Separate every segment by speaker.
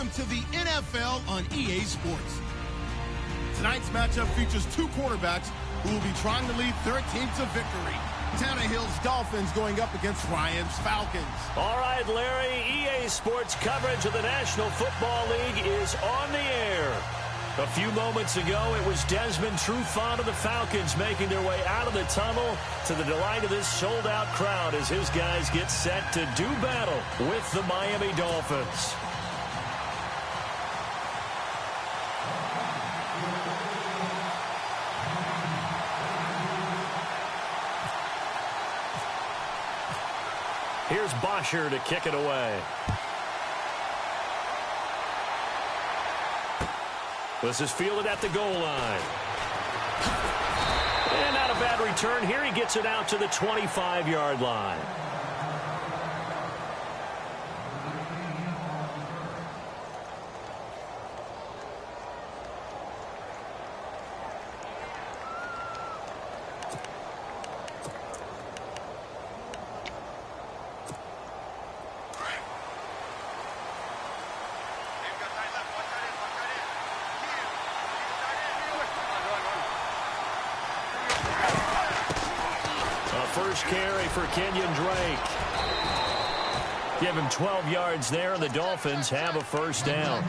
Speaker 1: Welcome to the NFL on EA Sports. Tonight's matchup features two quarterbacks who will be trying to lead their team to victory. Tannehill's Dolphins going up against Ryan's Falcons.
Speaker 2: All right, Larry, EA Sports coverage of the National Football League is on the air. A few moments ago, it was Desmond Trufant of the Falcons making their way out of the tunnel to the delight of this sold-out crowd as his guys get set to do battle with the Miami Dolphins. Here's Bosher to kick it away. This is fielded at the goal line. And not a bad return here. He gets it out to the 25-yard line. First carry for Kenyon Drake. Give him 12 yards there, and the Dolphins have a first down.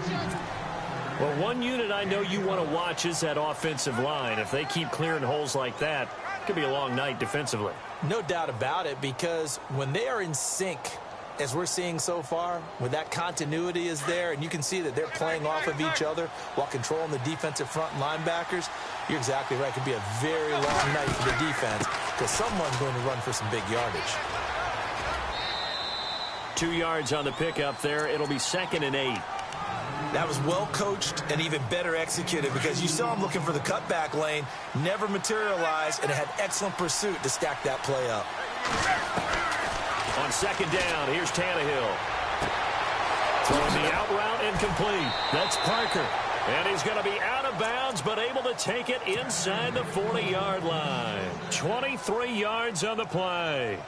Speaker 2: Well, one unit I know you want to watch is that offensive line. If they keep clearing holes like that, it could be a long night defensively.
Speaker 3: No doubt about it, because when they are in sync, as we're seeing so far, when that continuity is there, and you can see that they're playing off of each other while controlling the defensive front linebackers, you're exactly right. It could be a very long night for the defense because someone's going to run for some big yardage.
Speaker 2: 2 yards on the pickup there. It'll be 2nd and 8.
Speaker 3: That was well coached and even better executed because you saw him looking for the cutback lane, never materialized, and had excellent pursuit to stack that play up.
Speaker 2: On 2nd down, here's Tannehill. Throwing the out route incomplete. That's Parker. And he's going to be out of bounds, but able to take it inside the 40-yard line. 23 yards on the play.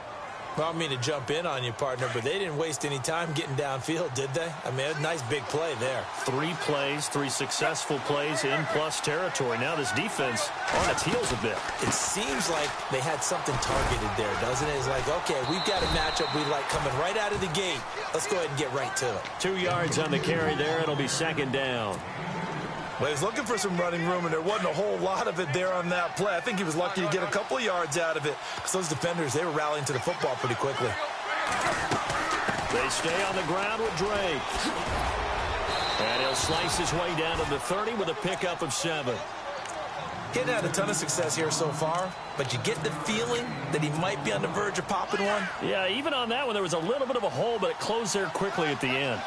Speaker 3: Well, I don't mean to jump in on you, partner, but they didn't waste any time getting downfield, did they? I mean, a nice big play there.
Speaker 2: 3 plays, 3 successful plays in plus territory. Now this defense on its heels a bit.
Speaker 3: It seems like they had something targeted there, doesn't it? It's like, okay, we've got a matchup we like coming right out of the gate. Let's go ahead and get right to it.
Speaker 2: 2 yards on the carry there. It'll be 2nd down.
Speaker 3: Well, he was looking for some running room, and there wasn't a whole lot of it there on that play. I think he was lucky to get a couple of yards out of it because those defenders, they were rallying to the football pretty quickly.
Speaker 2: They stay on the ground with Drake. And he'll slice his way down to the 30 with a pickup of 7.
Speaker 3: He hadn't had a ton of success here so far, but you get the feeling that he might be on the verge of popping one.
Speaker 2: Yeah, even on that one, there was a little bit of a hole, but it closed there quickly at the end.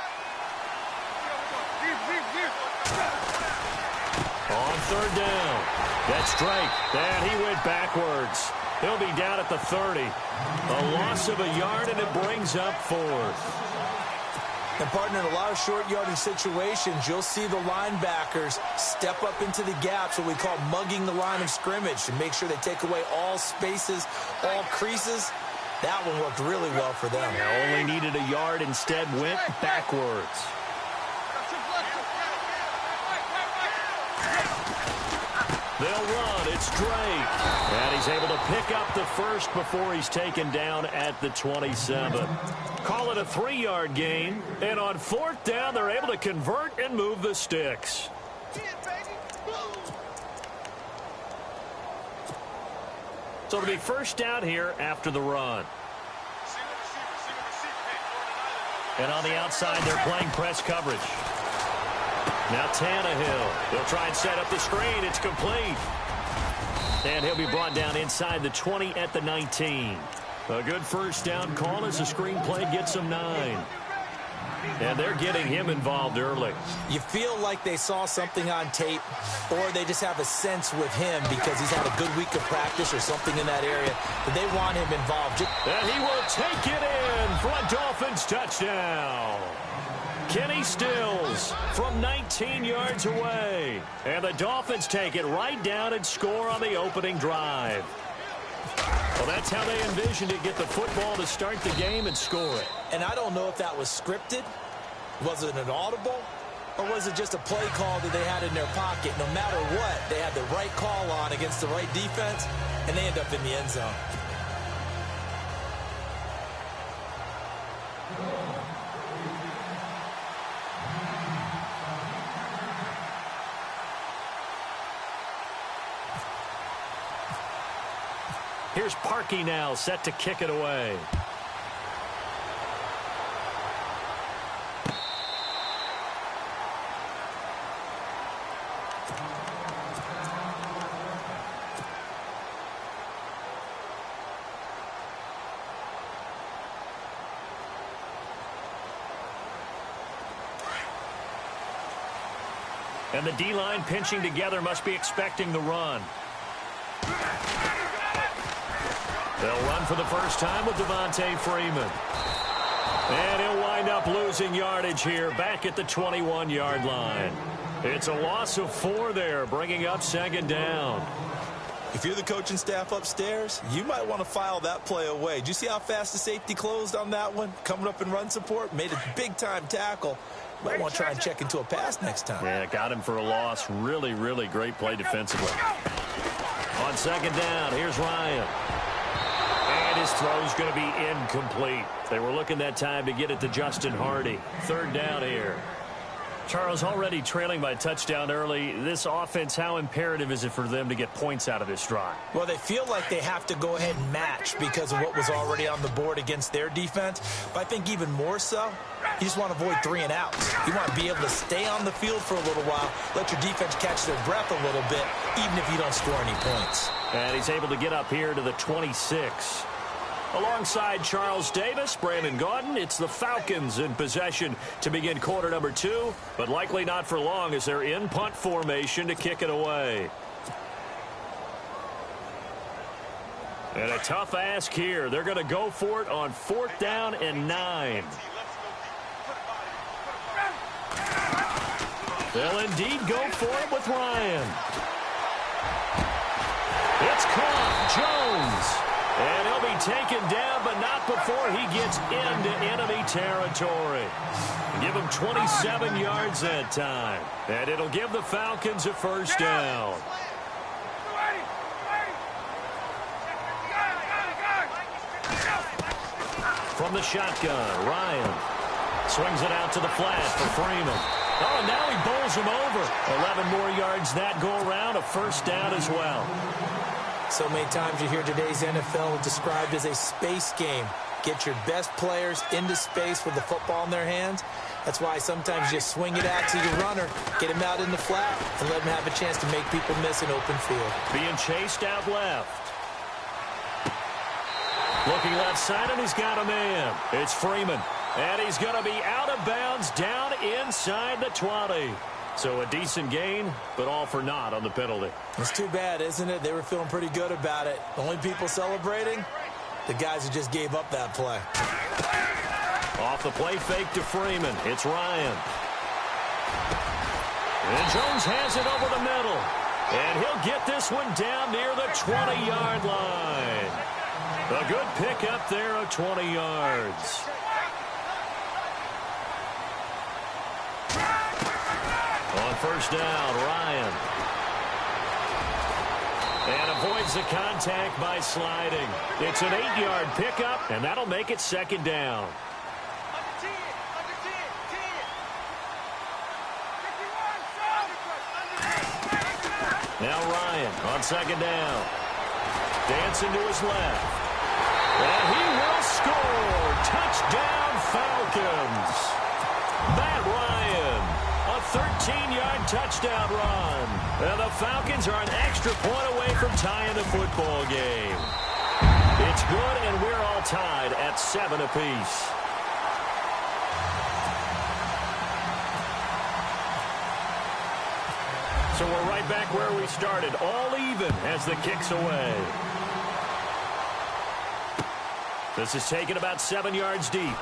Speaker 2: On 3rd down, that's Drake, and he went backwards. He'll be down at the 30. A loss of a yard, and it brings up 4th.
Speaker 3: And, partner, in a lot of short yardage situations, you'll see the linebackers step up into the gaps, what we call mugging the line of scrimmage, to make sure they take away all spaces, all creases. That one worked really well for them.
Speaker 2: They only needed a yard, instead went backwards. They'll run. It's Drake. And he's able to pick up the first before he's taken down at the 27. Call it a 3-yard gain. And on 4th down, they're able to convert and move the sticks. So it'll be first down here after the run. And on the outside, they're playing press coverage. Now Tannehill. He'll try and set up the screen. It's complete. And he'll be brought down inside the 20 at the 19. A good first down call as the screen play gets him 9. And they're getting him involved early.
Speaker 3: You feel like they saw something on tape, or they just have a sense with him because he's had a good week of practice or something in that area, that they want him involved.
Speaker 2: And he will take it in for a Dolphins touchdown. Kenny Stills from 19 yards away. And the Dolphins take it right down and score on the opening drive. Well, that's how they envisioned it, get the football to start the game and score it.
Speaker 3: And I don't know if that was scripted. Was it an audible? or was it just a play call that they had in their pocket? No matter what, they had the right call on against the right defense, and they end up in the end zone.
Speaker 2: Here's Parkey now, set to kick it away. And the D-line pinching together must be expecting the run. They'll run for the first time with Devontae Freeman. And he'll wind up losing yardage here back at the 21-yard line. It's a loss of 4 there, bringing up second down.
Speaker 3: If you're the coaching staff upstairs, you might want to file that play away. Did you see how fast the safety closed on that one? Coming up in run support, made a big-time tackle. Might want to try and check into a pass next time.
Speaker 2: Yeah, got him for a loss. Really, really great play defensively. On second down, here's Ryan. And his throw's going to be incomplete. They were looking that time to get it to Justin Hardy. Third down here. Charles, already trailing by a touchdown early. This offense, how imperative is it for them to get points out of this drive?
Speaker 3: Well, they feel like they have to go ahead and match because of what was already on the board against their defense. But I think even more so, you just want to avoid 3 and outs. You want to be able to stay on the field for a little while, let your defense catch their breath a little bit, even if you don't score any points.
Speaker 2: And he's able to get up here to the 26. Alongside Charles Davis, Brandon Gaudin, it's the Falcons in possession to begin quarter number 2, but likely not for long as they're in punt formation to kick it away. And a tough ask here. They're going to go for it on 4th down and 9. They'll indeed go for it with Ryan. It's caught. Jones. And he'll be taken down, but not before he gets into enemy territory. Give him 27 yards that time. And it'll give the Falcons a first down. From the shotgun, Ryan swings it out to the flat for Freeman. Oh, and now he bowls him over. 11 more yards that go around, a first down as well.
Speaker 3: So many times you hear today's NFL described as a space game. Get your best players into space with the football in their hands. That's why sometimes you swing it out to your runner, get him out in the flat, and let him have a chance to make people miss an open field.
Speaker 2: Being chased out left. Looking left side, and he's got a man. It's Freeman. And he's going to be out of bounds down inside the 20. So a decent gain, but all for naught on the penalty.
Speaker 3: It's too bad, isn't it? They were feeling pretty good about it. The only people celebrating, the guys who just gave up that play.
Speaker 2: Off the play fake to Freeman. It's Ryan. And Jones has it over the middle. And he'll get this one down near the 20-yard line. A good pickup there of 20 yards. On first down, Ryan. And avoids the contact by sliding. It's an 8-yard pickup, and that'll make it second down. Now Ryan on second down. Dancing to his left. And he will score. Touchdown, Falcons. Matt Ryan. A 13-yard touchdown run. And the Falcons are an extra point away from tying the football game. It's good, and we're all tied at 7 apiece. So we're right back where we started, all even as the kick's away. This is taken about 7 yards deep.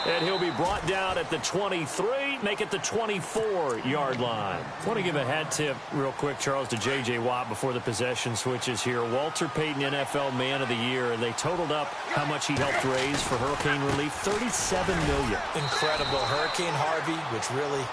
Speaker 2: And he'll be brought down at the 23, make it the 24-yard line. I want to give a hat tip real quick, Charles, to J.J. Watt before the possession switches here. Walter Payton, NFL Man of the Year, and they totaled up how much he helped raise for hurricane relief, $37 million.
Speaker 3: Incredible. Hurricane Harvey, which really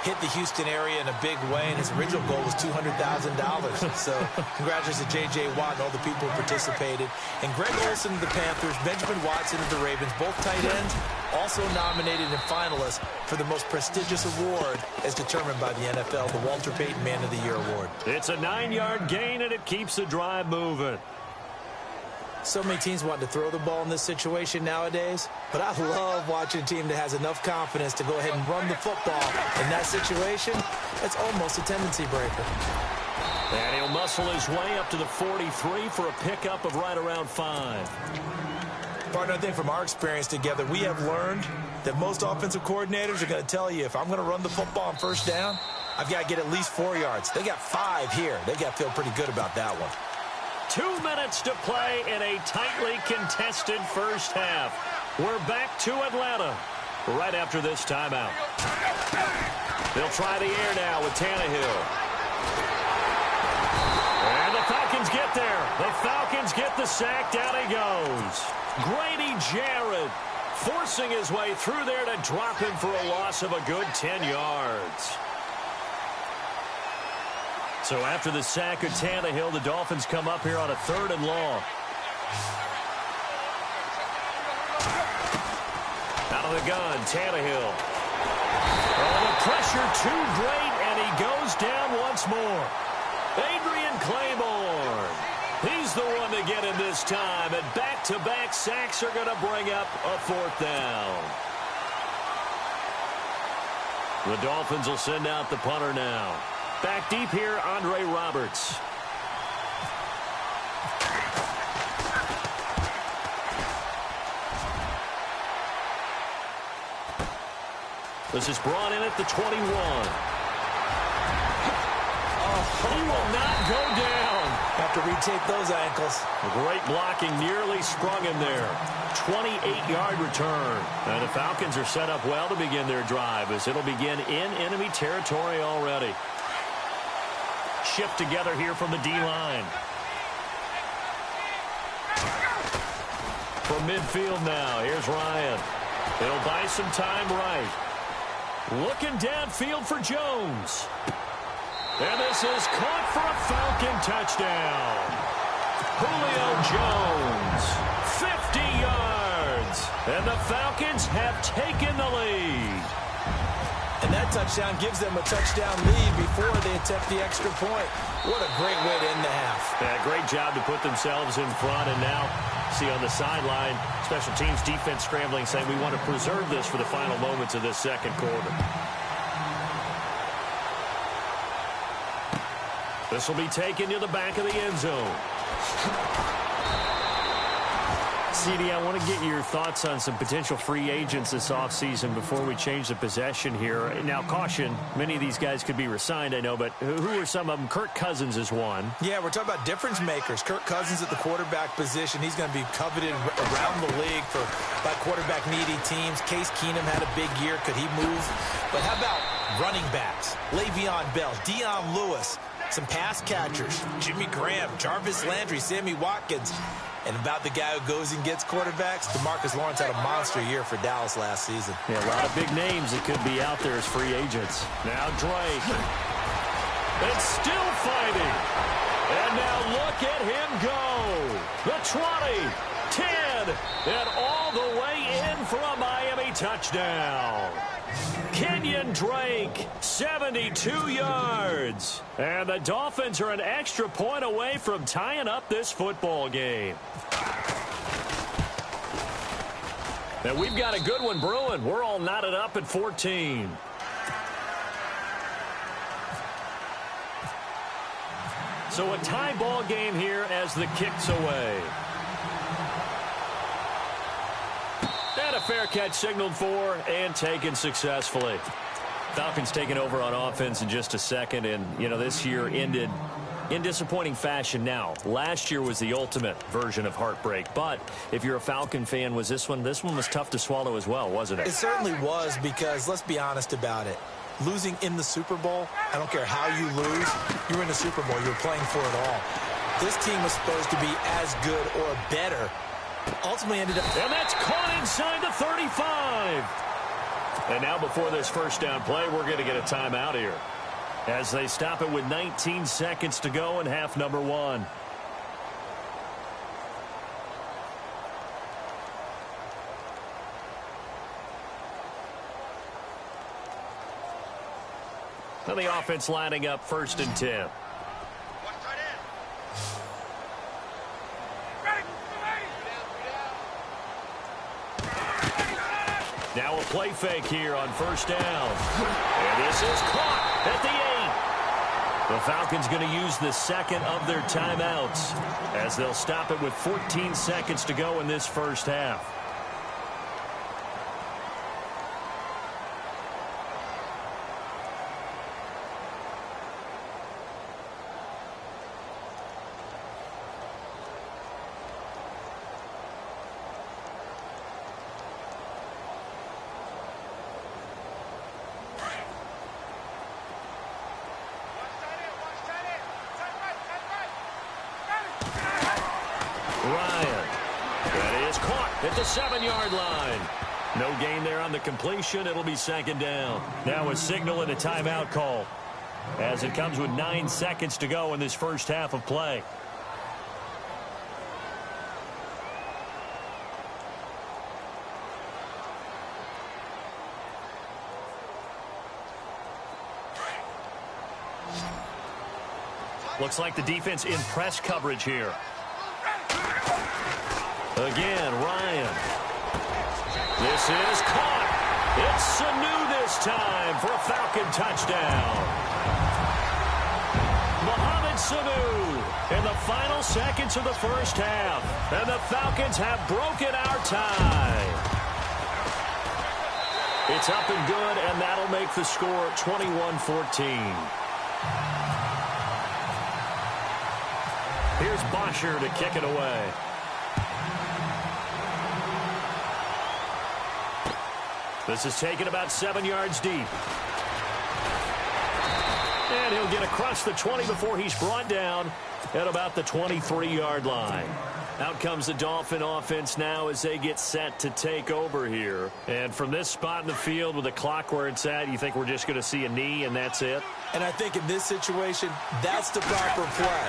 Speaker 3: hit the Houston area in a big way, and his original goal was $200,000. So congratulations to J.J. Watt and all the people who participated. And Greg Olsen of the Panthers, Benjamin Watson of the Ravens, both tight ends, also nominated and finalists for the most prestigious award as determined by the NFL, the Walter Payton Man of the Year Award.
Speaker 2: It's a 9-yard gain, and it keeps the drive moving.
Speaker 3: So many teams want to throw the ball in this situation nowadays, but I love watching a team that has enough confidence to go ahead and run the football. In that situation, it's almost a tendency breaker.
Speaker 2: And he'll muscle his way up to the 43 for a pickup of right around 5.
Speaker 3: Partner, I think from our experience together, we have learned that most offensive coordinators are going to tell you, if I'm going to run the football on first down, I've got to get at least 4 yards. They got 5 here. They got to feel pretty good about that one.
Speaker 2: 2 minutes to play in a tightly contested first half. We're back to Atlanta right after this timeout. They'll try the air now with Tannehill. And the Falcons get there. The Falcons get the sack. Down he goes. Grady Jarrett forcing his way through there to drop him for a loss of a good 10 yards. So after the sack of Tannehill, the Dolphins come up here on a 3rd and long. Out of the gun, Tannehill. Oh, the pressure too great, and he goes down once more. Adrian Claiborne. He's the one to get him this time, and back-to-back sacks are going to bring up a 4th down. The Dolphins will send out the punter now. Back deep here, Andre Roberts. This is brought in at the 21. He will not go down.
Speaker 3: Have to retake those ankles.
Speaker 2: Great blocking, nearly sprung him there. 28-yard return. And the Falcons are set up well to begin their drive as it'll begin in enemy territory already. Shift together here from the D-line. From midfield now, here's Ryan. He'll buy some time right. Looking downfield for Jones. And this is caught for a Falcon touchdown. Julio Jones, 50 yards. And the Falcons have taken the lead.
Speaker 3: And that touchdown gives them a touchdown lead before they attempt the extra point. What a great way to end the half.
Speaker 2: Yeah, great job to put themselves in front. And now, see on the sideline, special teams defense scrambling, saying we want to preserve this for the final moments of this second quarter. This will be taken to the back of the end zone. CD, I want to get your thoughts on some potential free agents this offseason before we change the possession here. Now, caution, many of these guys could be re-signed, I know, but who are some of them? Kirk Cousins is one.
Speaker 3: Yeah, we're talking about difference makers. Kirk Cousins at the quarterback position. He's going to be coveted around the league by quarterback-needy teams. Case Keenum had a big year. Could he move? But how about running backs? Le'Veon Bell, Dion Lewis, some pass catchers, Jimmy Graham, Jarvis Landry, Sammy Watkins. And about the guy who goes and gets quarterbacks, DeMarcus Lawrence had a monster year for Dallas last season.
Speaker 2: Yeah, a lot of big names that could be out there as free agents. Now Drake. It's still fighting. And now look at him go. The 20, 10, and all the way in for a Miami touchdown. Kenyon Drake, 72 yards. And the Dolphins are an extra point away from tying up this football game. And we've got a good one brewing. We're all knotted up at 14. So a tie ball game here as the kick's away. And a fair catch signaled for and taken successfully. Falcons taking over on offense in just a second. And, you know, this year ended in disappointing fashion now. Last year was the ultimate version of heartbreak, but if you're a Falcon fan, was this one was tough to swallow as well, wasn't it?
Speaker 3: It certainly was, because let's be honest about it. Losing in the Super Bowl, I don't care how you lose, you're in the Super Bowl, you're playing for it all. This team was supposed to be as good or better. Ultimately ended up...
Speaker 2: And that's caught inside the 35. And now before this first down play, we're going to get a timeout here, as they stop it with 19 seconds to go in half number 1. Now the offense lining up 1st and 10. Now a play fake here on 1st down. And this is caught at the 8. The Falcons going to use the second of their timeouts, as they'll stop it with 14 seconds to go in this first half. At the 7-yard line. No gain there on the completion. It'll be 2nd down. Now a signal and a timeout call, as it comes with 9 seconds to go in this first half of play. Looks like the defense in press coverage here. Again, Ryan. This is caught. It's Sanu this time for a Falcon touchdown. Mohamed Sanu in the final seconds of the first half. And the Falcons have broken our tie. It's up and good, and that'll make the score 21-14. Here's Bosher to kick it away. This is taken about 7 yards deep. And he'll get across the 20 before he's brought down at about the 23-yard line. Out comes the Dolphin offense now as they get set to take over here. And from this spot in the field with the clock where it's at, you think we're just going to see a knee and that's it?
Speaker 3: And I think in this situation, that's the proper play.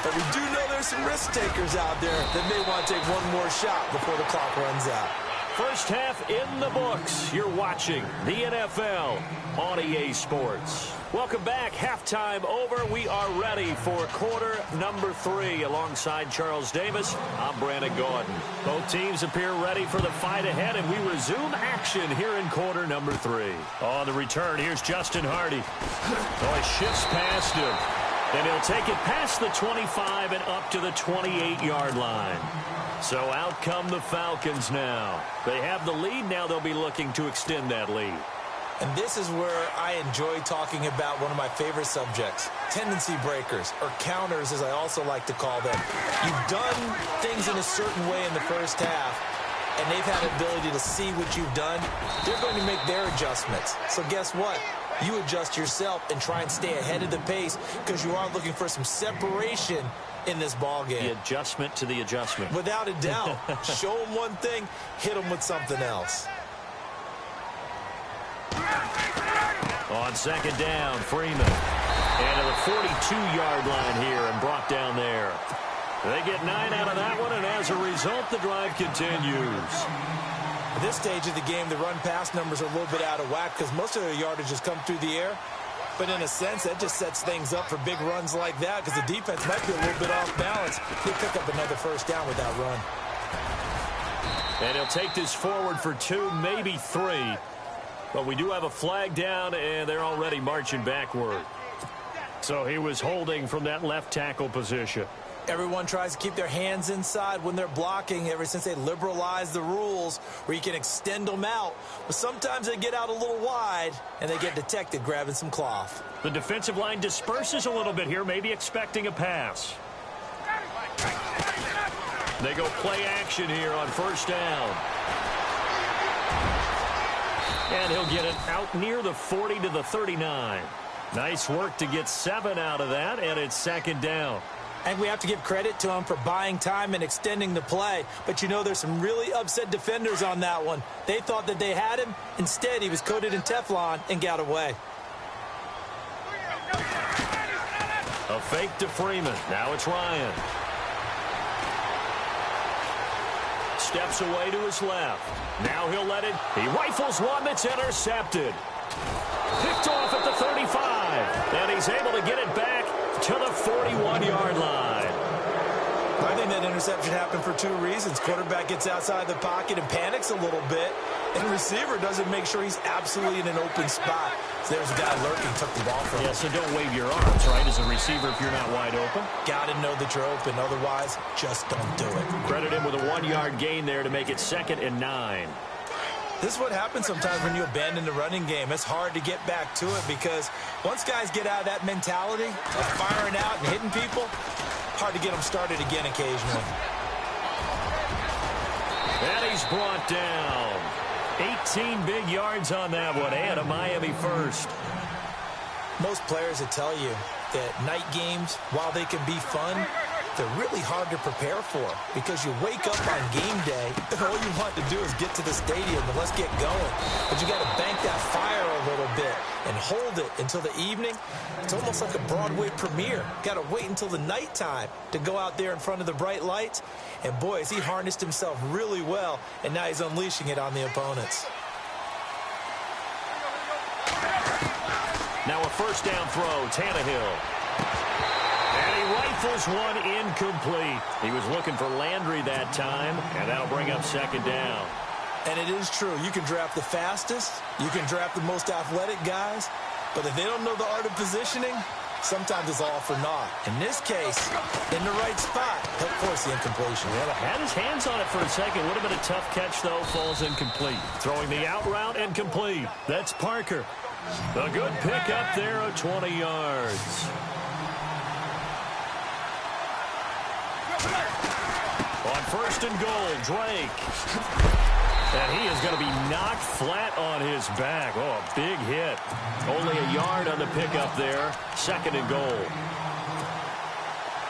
Speaker 3: But we do know there's some risk takers out there that may want to take one more shot before the clock runs out.
Speaker 2: First half in the books. You're watching the NFL on EA Sports. Welcome back. Halftime over. We are ready for quarter number 3. Alongside Charles Davis, I'm Brandon Gordon. Both teams appear ready for the fight ahead, and we resume action here in quarter number 3. On the return, here's Justin Hardy. Oh, he shifts past him, and he'll take it past the 25 and up to the 28-yard line. So out come the Falcons now. They have the lead. Now they'll be looking to extend that lead.
Speaker 3: And this is where I enjoy talking about one of my favorite subjects, tendency breakers, or counters as I also like to call them. You've done things in a certain way in the first half, and they've had the ability to see what you've done. They're going to make their adjustments. So guess what? You adjust yourself and try and stay ahead of the pace, because you are looking for some separation in this ball game.
Speaker 2: The adjustment to the adjustment.
Speaker 3: Without a doubt. Show them one thing, hit them with something else.
Speaker 2: On 2nd down, Freeman. And to the 42-yard line here and brought down there. They get 9 out of that one, and as a result, the drive continues.
Speaker 3: At this stage of the game, the run-pass numbers are a little bit out of whack because most of their yardage has come through the air. But in a sense, that just sets things up for big runs like that because the defense might be a little bit off balance. They pick up another first down with that run.
Speaker 2: And he'll take this forward for 2, maybe 3. But we do have a flag down, and they're already marching backward. So he was holding from that left tackle position.
Speaker 3: Everyone tries to keep their hands inside when they're blocking ever since they liberalized the rules where you can extend them out. But sometimes they get out a little wide and they get detected grabbing some cloth.
Speaker 2: The defensive line disperses a little bit here, maybe expecting a pass. They go play action here on first down. And he'll get it out near the 40 to the 39. Nice work to get 7 out of that, and it's second down.
Speaker 3: And we have to give credit to him for buying time and extending the play. But, you know, there's some really upset defenders on that one. They thought that they had him. Instead, he was coated in Teflon and got away.
Speaker 2: A fake to Freeman. Now it's Ryan. Steps away to his left. Now he'll let it. He rifles one that's intercepted. Picked off at the 35. And he's able to get it back to the 41-yard line.
Speaker 3: I think that interception happened for 2 reasons. Quarterback gets outside the pocket and panics a little bit. And the receiver doesn't make sure he's absolutely in an open spot. So there's a guy lurking, took the ball from him.
Speaker 2: Yeah, so don't wave your arms, right, as a receiver if you're not wide open.
Speaker 3: Got to know that you're open. Otherwise, just don't do it.
Speaker 2: Credit him with a 1-yard gain there to make it 2nd and 9.
Speaker 3: This is what happens sometimes when you abandon the running game. It's hard to get back to it because once guys get out of that mentality of firing out and hitting people, hard to get them started again occasionally.
Speaker 2: And he's brought down. 18 big yards on that one, and a Miami first.
Speaker 3: Most players will tell you that night games, while they can be fun, they're really hard to prepare for because you wake up on game day and all you want to do is get to the stadium and let's get going. But you got to bank that fire a little bit and hold it until the evening. It's almost like a Broadway premiere. Got to wait until the nighttime to go out there in front of the bright lights. And boy, has he harnessed himself really well, and now he's unleashing it on the opponents.
Speaker 2: Now a first down throw, Tannehill. And he rifles one incomplete. He was looking for Landry that time, and that'll bring up second down.
Speaker 3: And it is true. You can draft the fastest. You can draft the most athletic guys. But if they don't know the art of positioning, sometimes it's all for naught. In this case, in the right spot, he'll force the incompletion.
Speaker 2: Well, had his hands on it for a second. Would have been a tough catch, though. Falls incomplete. Throwing the out route incomplete. That's Parker. A good pick up there of 20 yards. On first and goal, Drake. And he is going to be knocked flat on his back. Oh, a big hit. Only a yard on the pickup there. 2nd and goal.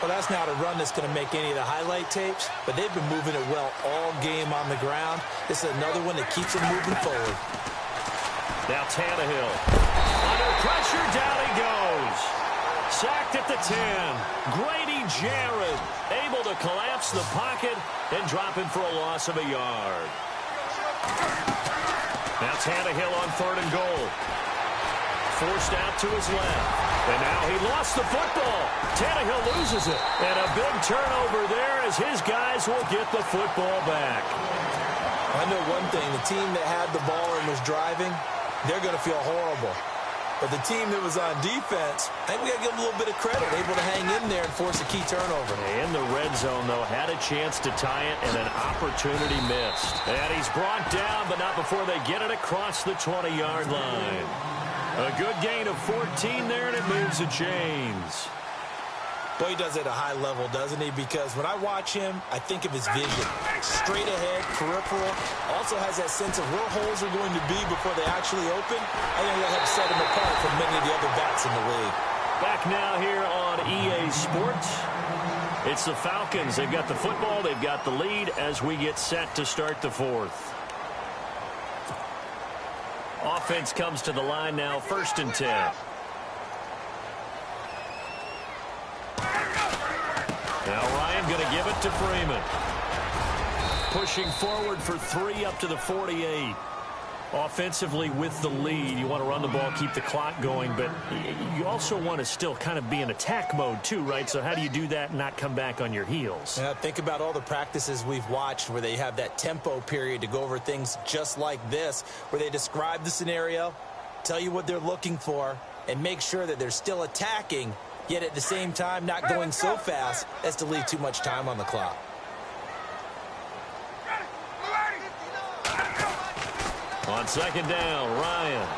Speaker 3: Well, that's not a run that's going to make any of the highlight tapes, but they've been moving it well all game on the ground. This is another one that keeps them moving forward.
Speaker 2: Now Tannehill. Under pressure, down he goes. Sacked at the 10. Grady Jarrett able to collapse the pocket and drop him for a loss of a yard. Now Tannehill on 3rd and goal. Forced out to his left. And now he lost the football. Tannehill loses it. And a big turnover there as his guys will get the football back.
Speaker 3: I know one thing. The team that had the ball and was driving, they're going to feel horrible. But the team that was on defense, I think we got to give them a little bit of credit. Able to hang in there and force a key turnover.
Speaker 2: In the red zone, though, had a chance to tie it, and an opportunity missed. And he's brought down, but not before they get it across the 20-yard line. A good gain of 14 there, and it moves the chains.
Speaker 3: Boy, he does it at a high level, doesn't he? Because when I watch him, I think of his vision. Straight ahead, peripheral. Also has that sense of where holes are going to be before they actually open. I think that helps set him apart from many of the other backs in the league.
Speaker 2: Back now here on EA Sports. It's the Falcons. They've got the football. They've got the lead as we get set to start the 4th. Offense comes to the line now, 1st and 10. Now Ryan going to give it to Freeman. Pushing forward for 3 up to the 48. Offensively with the lead, you want to run the ball, keep the clock going, but you also want to still kind of be in attack mode too, right? So how do you do that and not come back on your heels?
Speaker 3: Yeah, think about all the practices we've watched where they have that tempo period to go over things just like this, where they describe the scenario, tell you what they're looking for, and make sure that they're still attacking yet at the same time not going so fast as to leave too much time on the clock.
Speaker 2: On second down, Ryan.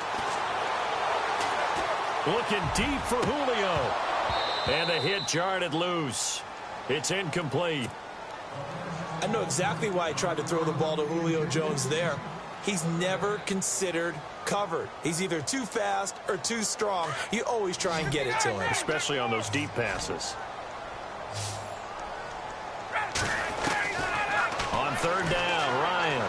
Speaker 2: Looking deep for Julio. And the hit jarred it loose. It's incomplete.
Speaker 3: I know exactly why he tried to throw the ball to Julio Jones there. He's never considered covered. He's either too fast or too strong. You always try and get it to him.
Speaker 2: Especially on those deep passes. On third down, Ryan.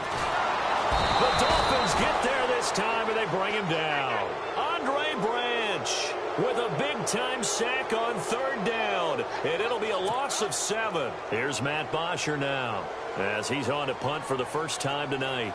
Speaker 2: The Dolphins get there this time, and they bring him down. Andre Branch with a big-time sack on third down, and it'll be a loss of 7. Here's Matt Bosher now, as he's on to punt for the first time tonight.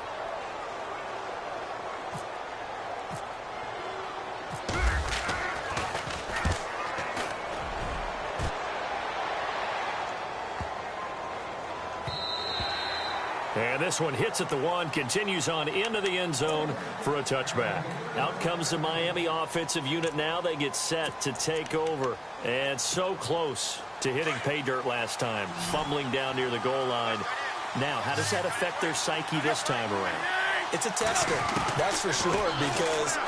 Speaker 2: And this one hits at the 1, continues on into the end zone for a touchback. Out comes the Miami offensive unit now. They get set to take over. And so close to hitting pay dirt last time, fumbling down near the goal line. Now, how does that affect their psyche this time around?
Speaker 3: It's a tester, that's for sure, because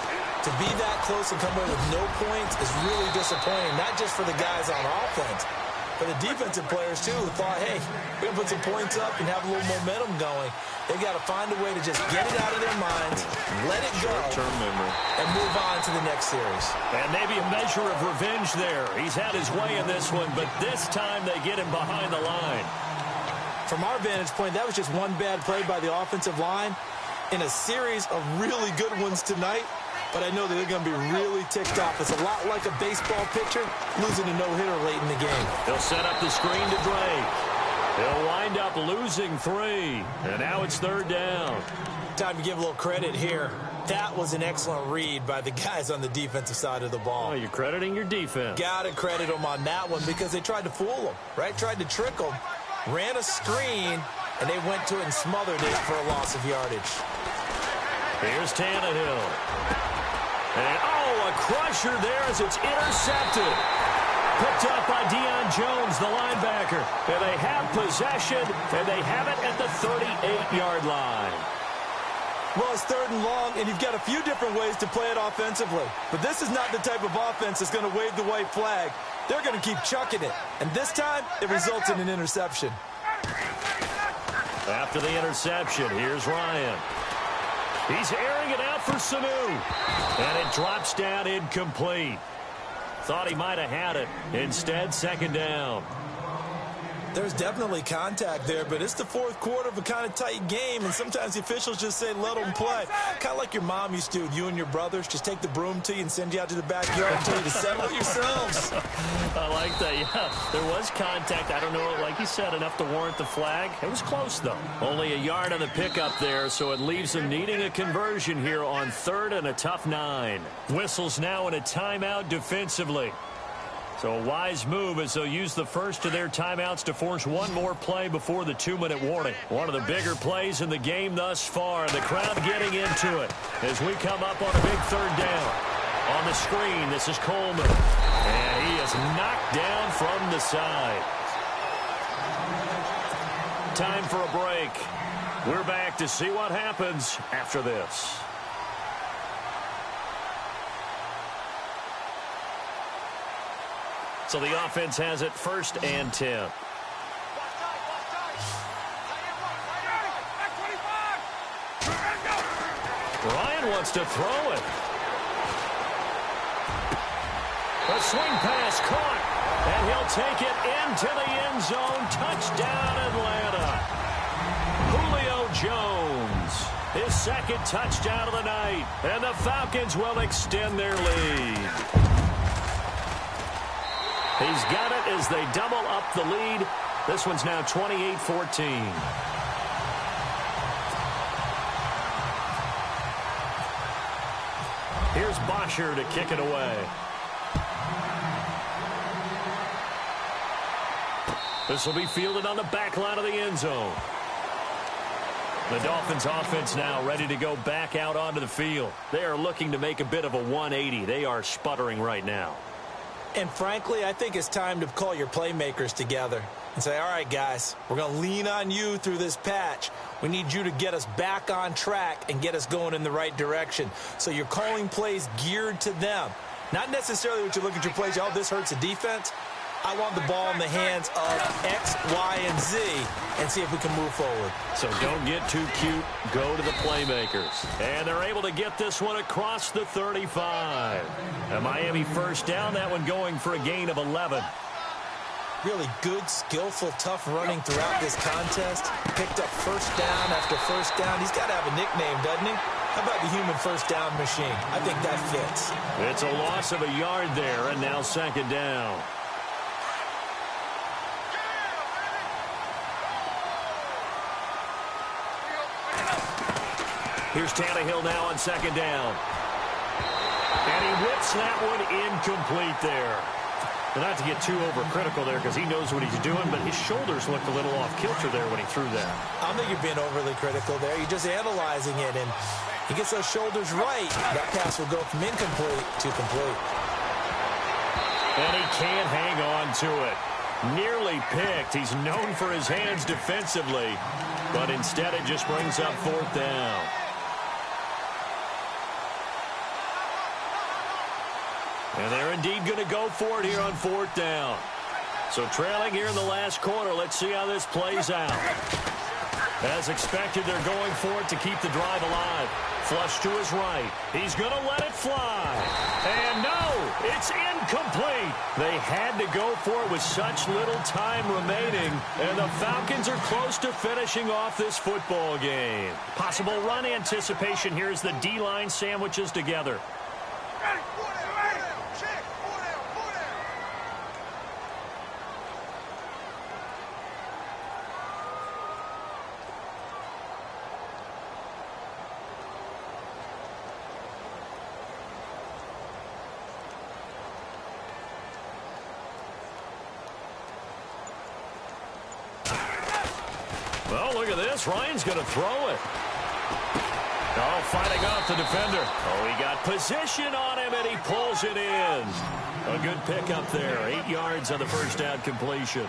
Speaker 3: to be that close and come away with no points is really disappointing, not just for the guys on offense, but the defensive players, too, who thought, hey, we're going to put some points up and have a little momentum going. They've got to find a way to just get it out of their minds, let it go,
Speaker 2: short-term memory,
Speaker 3: and move on to the next series.
Speaker 2: And maybe a measure of revenge there. He's had his way in this one, but this time they get him behind the line.
Speaker 3: From our vantage point, that was just one bad play by the offensive line in a series of really good ones tonight. But I know that they're going to be really ticked off. It's a lot like a baseball pitcher losing a no-hitter late in the game.
Speaker 2: They'll set up the screen to Drake. They'll wind up losing 3. And now it's third down.
Speaker 3: Time to give a little credit here. That was an excellent read by the guys on the defensive side of the ball.
Speaker 2: Oh, you're crediting your defense.
Speaker 3: Got to credit them on that one because they tried to fool them, right? Tried to trick them, ran a screen, and they went to it and smothered it for a loss of yardage.
Speaker 2: Here's Tannehill. And, a crusher there as it's intercepted. Picked up by Deion Jones, the linebacker. And they have possession, and they have it at the 38-yard line.
Speaker 3: Well, it's third and long, and you've got a few different ways to play it offensively. But this is not the type of offense that's going to wave the white flag. They're going to keep chucking it. And this time, it results in an interception.
Speaker 2: After the interception, here's Ryan. He's airing it out for Sanu. And it drops down incomplete. Thought he might have had it. Instead, second down.
Speaker 3: There's definitely contact there, but it's the fourth quarter of a kind of tight game, and sometimes the officials just say, let them play. Kind of like your mom used to, you and your brothers, just take the broom to you and send you out to the backyard and tell you to settle it yourselves.
Speaker 2: I like that, yeah. There was contact. I don't know, like you said, enough to warrant the flag. It was close, though. Only a yard on the pickup there, so it leaves them needing a conversion here on third and a tough 9. Whistles now in a timeout defensively. So a wise move as they'll use the first of their timeouts to force one more play before the 2-minute warning. One of the bigger plays in the game thus far. The crowd getting into it as we come up on a big third down. On the screen, this is Coleman. And he is knocked down from the side. Time for a break. We're back to see what happens after this. So the offense has it first and 10. Ryan wants to throw it. A swing pass caught, and he'll take it into the end zone. Touchdown, Atlanta. Julio Jones, his second touchdown of the night, and the Falcons will extend their lead. He's got it as they double up the lead. This one's now 28-14. Here's Bosher to kick it away. This will be fielded on the back line of the end zone. The Dolphins offense now ready to go back out onto the field. They are looking to make a bit of a 180. They are sputtering right now.
Speaker 3: And frankly, I think it's time to call your playmakers together and say, all right, guys, we're going to lean on you through this patch. We need you to get us back on track and get us going in the right direction. So you're calling plays geared to them. Not necessarily what you look at your plays, oh, this hurts the defense. I want the ball in the hands of X, Y, and Z and see if we can move forward.
Speaker 2: So don't get too cute. Go to the playmakers. And they're able to get this one across the 35. A Miami first down, that one going for a gain of 11.
Speaker 3: Really good, skillful, tough running throughout this contest. Picked up first down after first down. He's got to have a nickname, doesn't he? How about the human first down machine? I think that fits.
Speaker 2: It's a loss of a yard there, and now second down. Here's Tannehill now on second down. And he whips that one incomplete there. Well, not to get too overcritical there because he knows what he's doing, but his shoulders looked a little off kilter there when he threw that.
Speaker 3: I don't think you're being overly critical there. You're just analyzing it, and he gets those shoulders right. That pass will go from incomplete to complete.
Speaker 2: And he can't hang on to it. Nearly picked. He's known for his hands defensively, but instead it just brings up fourth down. And they're indeed going to go for it here on fourth down. So trailing here in the last quarter. Let's see how this plays out. As expected, they're going for it to keep the drive alive. Flush to his right. He's going to let it fly. And no, it's incomplete. They had to go for it with such little time remaining. And the Falcons are close to finishing off this football game. Possible run anticipation here as the D-line sandwiches together. Well, look at this. Ryan's going to throw it. Oh, fighting off the defender. Oh, he got position on him, and he pulls it in. A good pickup there. 8 yards on the first down completion.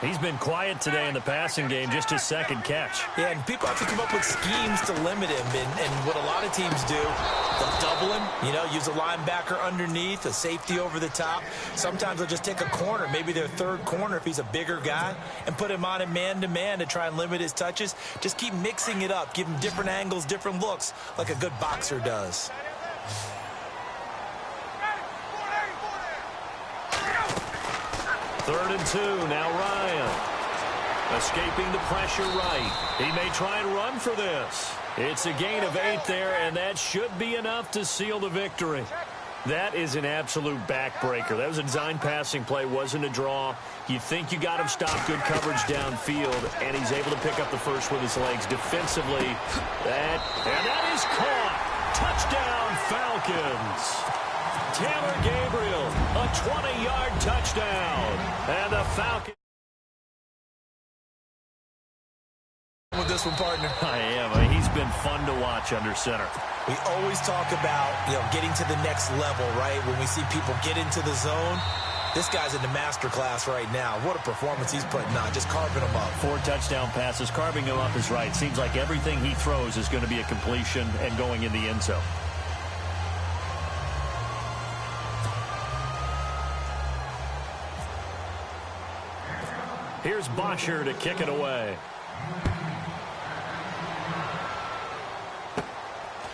Speaker 2: He's been quiet today in the passing game, just his second catch.
Speaker 3: Yeah, and people have to come up with schemes to limit him. And what a lot of teams do, they'll double him, use a linebacker underneath, a safety over the top. Sometimes they'll just take a corner, maybe their third corner if he's a bigger guy, and put him on him man-to-man to try and limit his touches. Just keep mixing it up, give him different angles, different looks, like a good boxer does.
Speaker 2: Third and 2, now Ryan. Escaping the pressure right. He may try and run for this. It's a gain of 8 there, and that should be enough to seal the victory. That is an absolute backbreaker. That was a design passing play, wasn't a draw. You think you got him stopped, good coverage downfield, and he's able to pick up the first with his legs. Defensively, that is caught. Touchdown, Falcons. Taylor Gabriel, a 20-yard touchdown. And the Falcons.
Speaker 3: With this one, partner.
Speaker 2: I am. He's been fun to watch under center.
Speaker 3: We always talk about, getting to the next level, right? When we see people get into the zone, this guy's in the master class right now. What a performance he's putting on, just carving them up.
Speaker 2: 4 touchdown passes. Carving him up is right. Seems like everything he throws is going to be a completion and going in the end zone. Here's Bosher to kick it away.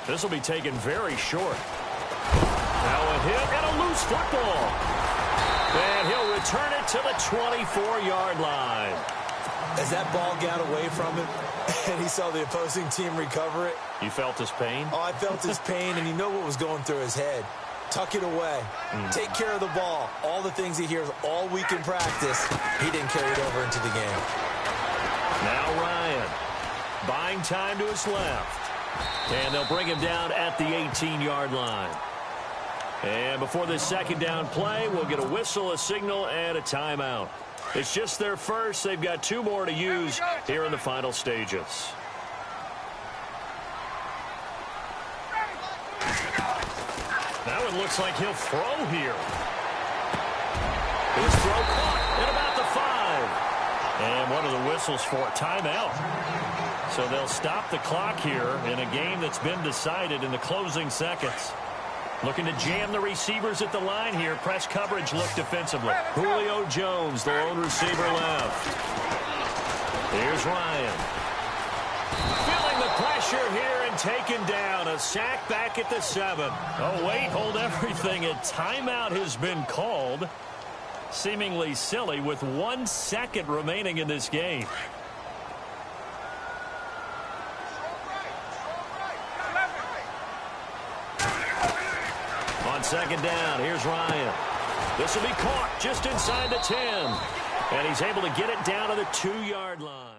Speaker 2: This will be taken very short. Now a hit and a loose football. And he'll return it to the 24-yard line.
Speaker 3: As that ball got away from him and he saw the opposing team recover it.
Speaker 2: You felt his pain?
Speaker 3: Oh, I felt his pain, and you know what was going through his head. Tuck it away. Take care of the ball. All the things he hears all week in practice, he didn't carry it over into the game.
Speaker 2: Now Ryan, buying time to his left. And they'll bring him down at the 18-yard line. And before this second down play, we'll get a whistle, a signal, and a timeout. It's just their first. They've got 2 more to use here in the final stages. That one looks like he'll throw here. His throw caught at about the 5. And what are the whistles for? Timeout. So they'll stop the clock here in a game that's been decided in the closing seconds. Looking to jam the receivers at the line here. Press coverage look defensively. Julio Jones, the lone receiver left. Here's Ryan. Feeling the pressure here and taken down. A sack back at the 7. Oh, wait, hold everything. A timeout has been called. Seemingly silly with 1 second remaining in this game. On second down, here's Ryan. This will be caught just inside the 10. And he's able to get it down to the 2-yard line.